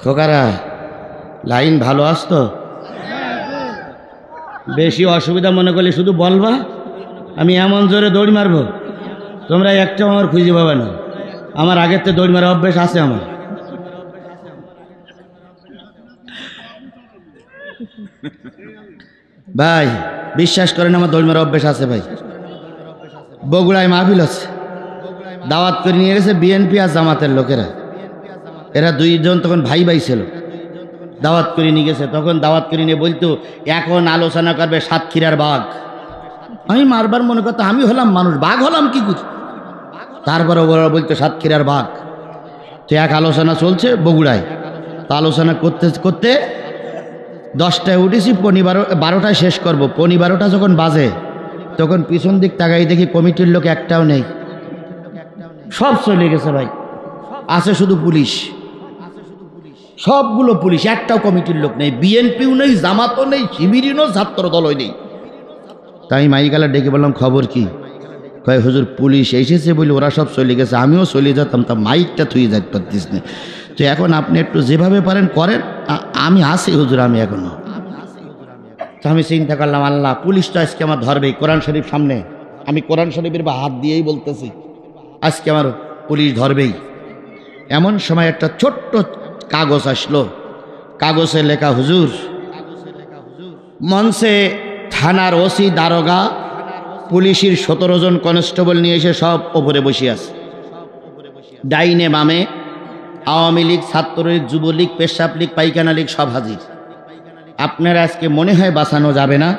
খোকারা line ভালো আসতো, বেশি অসুবিধা মনে করলে শুধু বলবা, আমি এমন জোরে দৌড় মারবো তোমরা একটা আমার খুঁজে পাবে না। আমার আগের তো দৌড় মারা অভ্যেস আছে আমার। ভাই বিশ্বাস করেন আমার দৌড় মারা অভ্যেস আছে ভাই। বগুড়ায় মাহফিল আছে, দাওয়াত করে নিয়ে গেছে বিএনপি আর জামাতের লোকেরা। এরা দুইজন তখন ভাই ভাই ছিল, দাওয়াত করে নিয়ে গেছে। তখন দাওয়াত করে নিয়ে বলতো এখন আলোচনা করবে সাতক্ষীরার বাঘ। আমি মারবার মনে করতো আমি হলাম মানুষ, বাঘ হলাম কি কিছু। তারপরে ওরা বলতো সাতক্ষীরার বাঘ। তো এক আলোচনা চলছে বগুড়ায়, তা আলোচনা করতে করতে 10টায় উঠেছি, 12টায় শেষ করব। 12টা যখন বাজে তখন পিছন দিক তাকাই দেখি কমিটির লোক একটাও নেই, সব চলে গেছে ভাই। আছে শুধু পুলিশ, সবগুলো পুলিশ, একটাও কমিটির লোক নেই। বিএনপিও নেই, জামাতও নেই, শিবিরও নেই, ছাত্র দলও নেই। তাই মাইকালা ডেকে বললাম খবর কি? কয় হুজুর পুলিশ এসেছে বলে ওরা সব চলে গেছে, আমিও চলে যেতাম, তা মাইকটা থুয়ে যাইতে পারতিস না। তো এখন আপনি একটু যেভাবে পারেন করেন, আমি আসি হুজুর, আমি এখনো। তো আমি চিন্তা করলাম আল্লাহ পুলিশ তো আজকে আমার ধরবেই, কোরআন শরীফ সামনে, আমি কোরআন শরীফের বা হাত দিয়েই বলতেছি আজকে আমার পুলিশ ধরবেই। এমন সময় একটা ছোট্ট কাগজ আসলো, কাগজে লেখা হুজুর মঞ্চে থানার ওসি, দারোগা, পুলিশের 17 জন কনস্টেবল নিয়ে এসে সব ওপরে বসে আছে। ডাইনে বামে আওয়ামী লীগ, ছাত্রলীগ, যুবলীগ, পেশাব লীগ, পাইখানা লীগ সব হাজির। আপনার আজকে মনে হয় বাঁচানো যাবে না,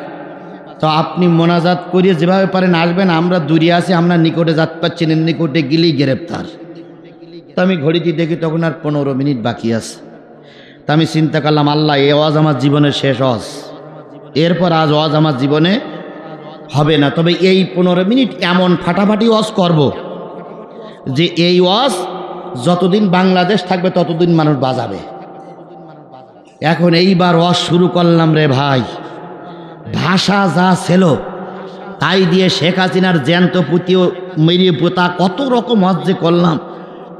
তো আপনি মোনাজাত করিয়ে যেভাবে পারেন আসবেন, আমরা দূরে আছি, আমরা নিকটে যাতে পারছি না, নিকটে গেলেই গ্রেপ্তার। তো আমি ঘড়িতে দেখি তখন আর 15 মিনিট বাকি আছে। তা আমি চিন্তা করলাম আল্লাহ এই ওয়াজ আমার জীবনের শেষ ওয়াজ, এরপর আজ ওয়াজ আমার জীবনে হবে না। তবে এই 15 মিনিট এমন ফাটাফাটি ওয়াজ করব যে এই ওয়াজ যতদিন বাংলাদেশ থাকবে ততদিন মানুষ বাজাবে। এখন এইবার ওয়াজ শুরু করলাম রে ভাই, ভাষা যা ছিল তাই দিয়ে শেখ হাসিনার জ্যান্ত পুঁতিও মেরিয়ে পোতা কত রকম ওয়াজ যে করলাম।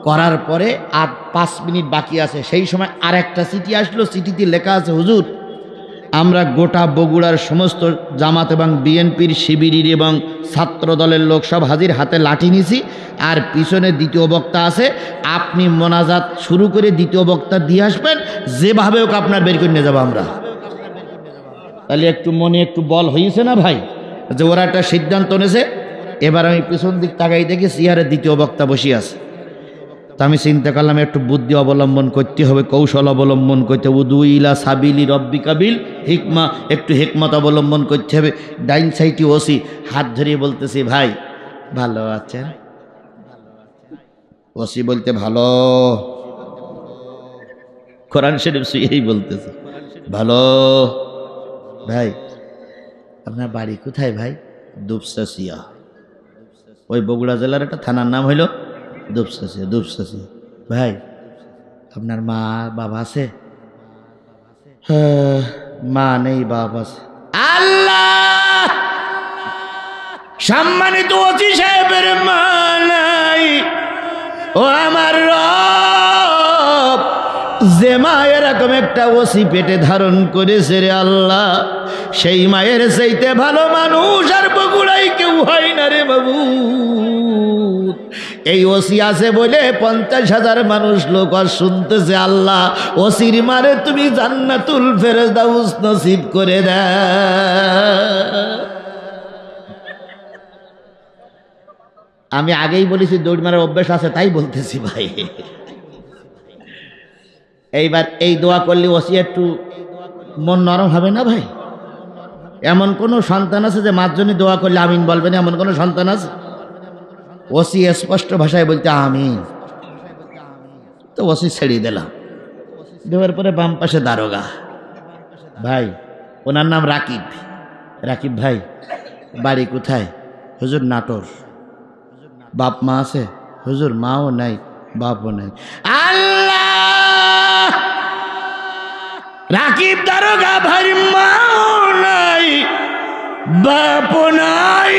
করার পরে আর 5 মিনিট বাকি আছে, সেই সময় আর একটা চিঠি আসলো। চিঠিতে লেখা আছে হুজুর আমরা গোটা বগুড়ার সমস্ত জামাত এবং বিএনপির, শিবিরের এবং ছাত্র দলের লোক সব হাজির, হাতে লাঠি নিছি, আর পিছনে দ্বিতীয় বক্তা আছে, আপনি মোনাজাত শুরু করে দ্বিতীয় বক্তা দিয়ে আসবেন, যেভাবে হোক আপনার বের করে নিয়ে যাবো আমরা। তাহলে একটু মনে একটু বল হয়েছে না ভাই, যে ওরা একটা সিদ্ধান্ত নিয়েছে। এবার আমি পিছন দিক তাকাই দেখি চেয়ারে দ্বিতীয় বক্তা বসে আছে। তা আমি চিন্তা করলাম একটু বুদ্ধি অবলম্বন করতে হবে, কৌশল অবলম্বন করতে হবে। উদু ইলা সাবিলি রব্বি কাবিল হিকমা, একটু হিকমত অবলম্বন করতে হবে। ডাইন সাইডে ওসি, হাত ধরিয়ে বলতেছি ভাই ভালো আছেন? ওসি বলতে ভালো, কোরআন শরীফ শুয়েই বলতেছে ভালো। ভাই আপনার বাড়ি কোথায় ভাই? দুপসাসিয়া, ওই বগুড়া জেলার একটা থানার নাম হইল দুপসাসিয়া। দুপসাসিয়া। ভাই আপনার মা বাবা আছে? মা নেই, বাবা আছে। আল্লাহ, সম্মানিত ওসি সাহেবের মা নাই, ও আমার রব, যে মা এরকম একটা ওসি পেটে ধারণ করেছে রে আল্লাহ, সেই মায়ের চাইতে ভালো মানুষ আর বগুড়াই কেউ হয় না রে বাবু। এই ওসি আছে বলে 50,000 মানুষ লোক আর শুনতেছে। আল্লাহ ওসির মারে তুমি জান্নাতুল ফেরদাউস নসিব করে দাও। আমি আগেই বলেছি দৌড় মারার অভ্যাস আছে, তাই বলতেছি ভাই। এইবার এই দোয়া করলে ওসি একটু মন নরম হবে না ভাই? এমন কোন সন্তান আছে যে মার জন্য দোয়া করলে আমিন বলবেন? এমন কোন সন্তান আছে? ওসি স্পষ্ট ভাষায় বলতে আমিন। তো ওসি ছেড়ে দিলাম, দেওয়ার পরে বাম পাশে দারোগা ভাই, ওনার নাম রাকিব। রাকিব ভাই বাড়ি কোথায়? হুজুর নাটোর। বাপ মা আছে? হুজুর মাও নাই, বাপও নাই। আল্লাহ, রাকিব দারোগা ভাই মাও নাই, বাপও নাই।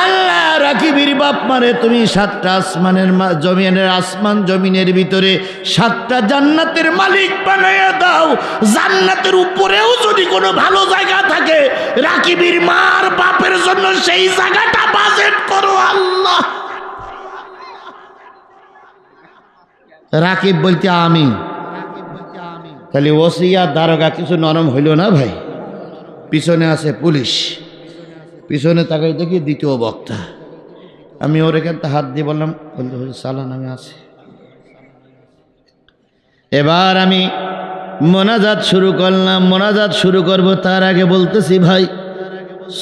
আল্লাহ রাকিবের বাপ মারে তুমি 7টা আসমানের জমিনের আসমান জমিনের ভিতরে 7টা জান্নাতের মালিক বানাইয়া দাও। জান্নাতের উপরেও যদি কোনো ভালো জায়গা থাকে রাকিবের মার বাপের জন্য সেই জায়গাটা বাজেট করো আল্লাহ। রাকিব বলতে আমি খালি ওসি আর দারোগা কিছু নরম হইল না ভাই। পিছনে আছে পুলিশ, পিছনে তাকাই দেখি দ্বিতীয় বক্তা। আমি ওর এখানটা হাত দিয়ে বললাম, বলতে চালান আমি আছি। এবার আমি মোনাজাত শুরু করলাম। মোনাজাত শুরু করব তার আগে বলতেছি ভাই,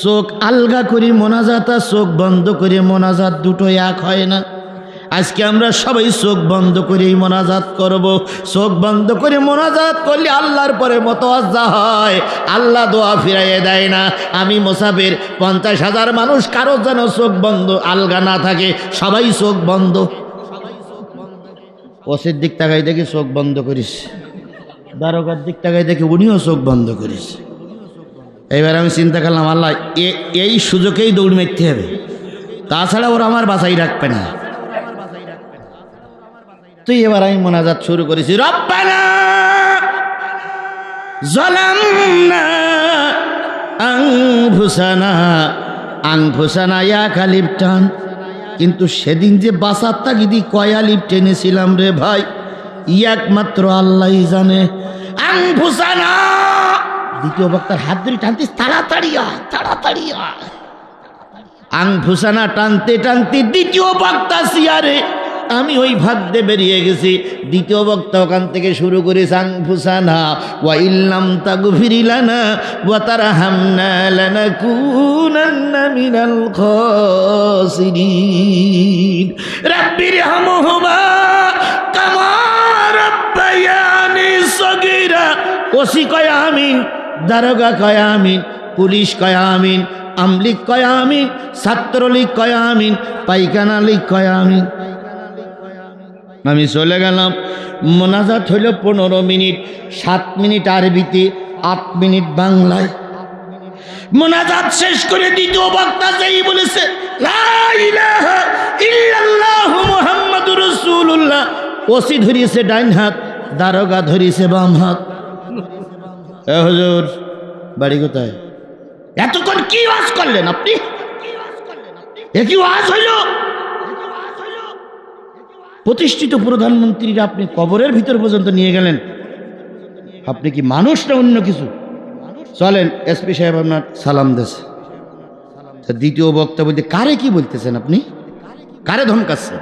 চোখ আলগা করি মোনাজাত আর চোখ বন্ধ করে মোনাজাত দুটো এক হয় না। আজকে আমরা সবাই চোখ বন্ধ করে মোনাজাত করব। চোখ বন্ধ করে মোনাজাত করলে আল্লাহর পরে মুতাওয়াজ্জা হয়, আল্লাহ দোয়া ফিরাইয়ে দেয় না। আমি মুসাফির, 50,000 মানুষ, কারো যেন চোখ বন্ধ আলগা না থাকে, সবাই চোখ বন্ধ। ওসির দিক তাকাই দেখি চোখ বন্ধ করিস, দারোগার দিক তাকাই দেখি উনিও চোখ বন্ধ করিস। এবার আমি চিন্তা করলাম, আল্লাহ এই সুযোগেই দৌড় মারতে হবে, তাছাড়া ওরা আমার বাঁচাই রাখবে না। তুই এবার আমি মোনাজাত শুরু করেছি, রব্বানা যালামনা আনফুসানা ইয়া কালিব টান। কিন্তু সেদিন যে বাসার তাগিদি কয়া লিপ টেনেছিলাম রে ভাই, একমাত্র আল্লাহই জানে। আনফুসানা, দ্বিতীয় বক্তার হাত ধরে টানতিস, তাড়াতাড়ি তাড়াতাড়ি। আনফুসানা টানতে টানতে দ্বিতীয় বক্তা সিয়ারে, আমি ওই ভাগ দিয়ে বেরিয়ে গেছি। দ্বিতীয় বক্তা ওখান থেকে শুরু করেছে, আনফুসানা ওয়া ইল্লাম তাগফির লানা ওয়া তারহামনা লানাকুনান্না মিনাল খাসিরিন রাব্বিরহামহুমা কামা রাব্বায়ানি সগীরা। ওসি কয় আমিন, দারোগা কয় আমিন, পুলিশ কয় আমিন, আমলিক কয় আমিন, ছাত্রলীগ কয় আমিন, পাইখানা লীগ কয় আমিন। আমি চলে গেলাম। মোনাজাত হইল 15 মিনিট, 7 মিনিট আরবিতে, 8 মিনিট বাংলায়। মোনাজাত শেষ করে দ্বিতীয় বক্তা যেই বলেছে লা ইলাহা ইল্লাল্লাহু মুহাম্মাদুর রাসূলুল্লাহ, ওসি ধরিয়েছে ডাইন হাত, দারোগা ধরিয়েছে বাম হাত। এ হুজুর, বাড়ি কোথায়? এতক্ষণ কি ওয়াজ করলেন আপনি? এ কি ওয়াজ হইল? প্রতিষ্ঠিত প্রধানমন্ত্রীরা আপনি কবরের ভিতর পর্যন্ত নিয়ে গেলেন। আপনি কি মানুষ না অন্য কিছু? চলেন, এসপি সাহেব আপনার সালাম দেশে। দ্বিতীয় বক্তা বলতে, কারে কি বলতেছেন আপনি? কারে ধমকাচ্ছেন?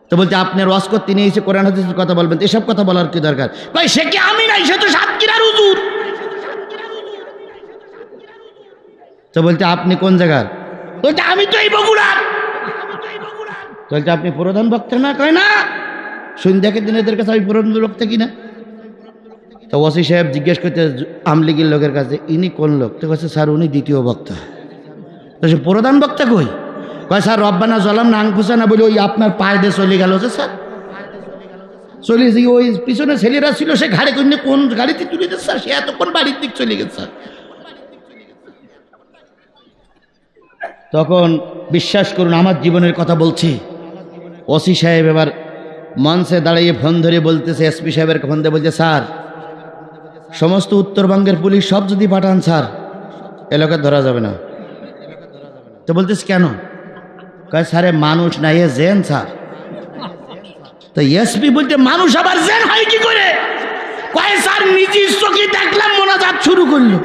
তো বলতে, আপনার ওয়াজ করতে নিয়ে এসে কোরআন হাদিসের কথা বলবেন, এসব কথা বলার কি দরকার? ভাই সে কি আমি নাই, সে তো সাতক্ষীরার হুজুর। তো বলতে, আপনি কোন জায়গার? বলতে, আমি তো এই বগুড়ার। বলতে, আপনি প্রধান বক্তা না? কয় না, সন্ধ্যাকের দিন এদের কাছে আমি প্রধান বক্তা কিনা। তো ওসি সাহেব জিজ্ঞেস করতে আমলিগির লোকের কাছে, ইনি কোন লোক? তো কাছে, স্যার উনি দ্বিতীয় বক্তা। তো সে প্রধান বক্তা কই? কয়, স্যার রব্বানা যালামনা আনফুসানা বলে ওই আপনার পায়ে দিয়ে চলে গেল। স্যার চলে গিয়ে ওই পিছনে ছেলেরা ছিল, সে ঘাড়ে করে কোন গাড়িতে তুলে দিচ্ছে স্যার, সে এতক্ষণ বাড়ির দিক চলে গেছে স্যার। তখন বিশ্বাস করুন, আমার জীবনের কথা বলছি। ওসি সাহেব এবার মঞ্চে দাঁড়িয়ে ফোন ধরে বলতেছে, এসপি সাহেবের ফোন দিয়ে বলছে, স্যার সমস্ত উত্তরবঙ্গের পুলিশ সব যদি পাঠান স্যার, এলাকা ধরা যাবে না। তো বলতেছে কেন? কয়, স্যারে মানুষ না, এ জেন স্যার। তো এসপি বলতে, মানুষ আবার জেন হয় কি করে? কয়, স্যার নিজের চোখে দেখলাম মোনাজাত শুরু করলো।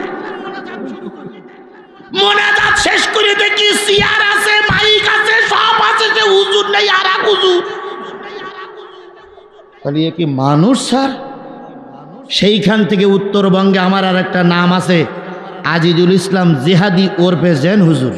মোনাজাত শেষ করে দেখি চেয়ার আছে, মাইক আছে, সব আছে, যে হুজুর নেই আর এক হুজুর। তাহলে কি মানুষ স্যার? সেইখান থেকে উত্তরবঙ্গে আমার আর একটা নাম আছে, আজিজুল ইসলাম জিহাদি ওরফে জেন হুজুর।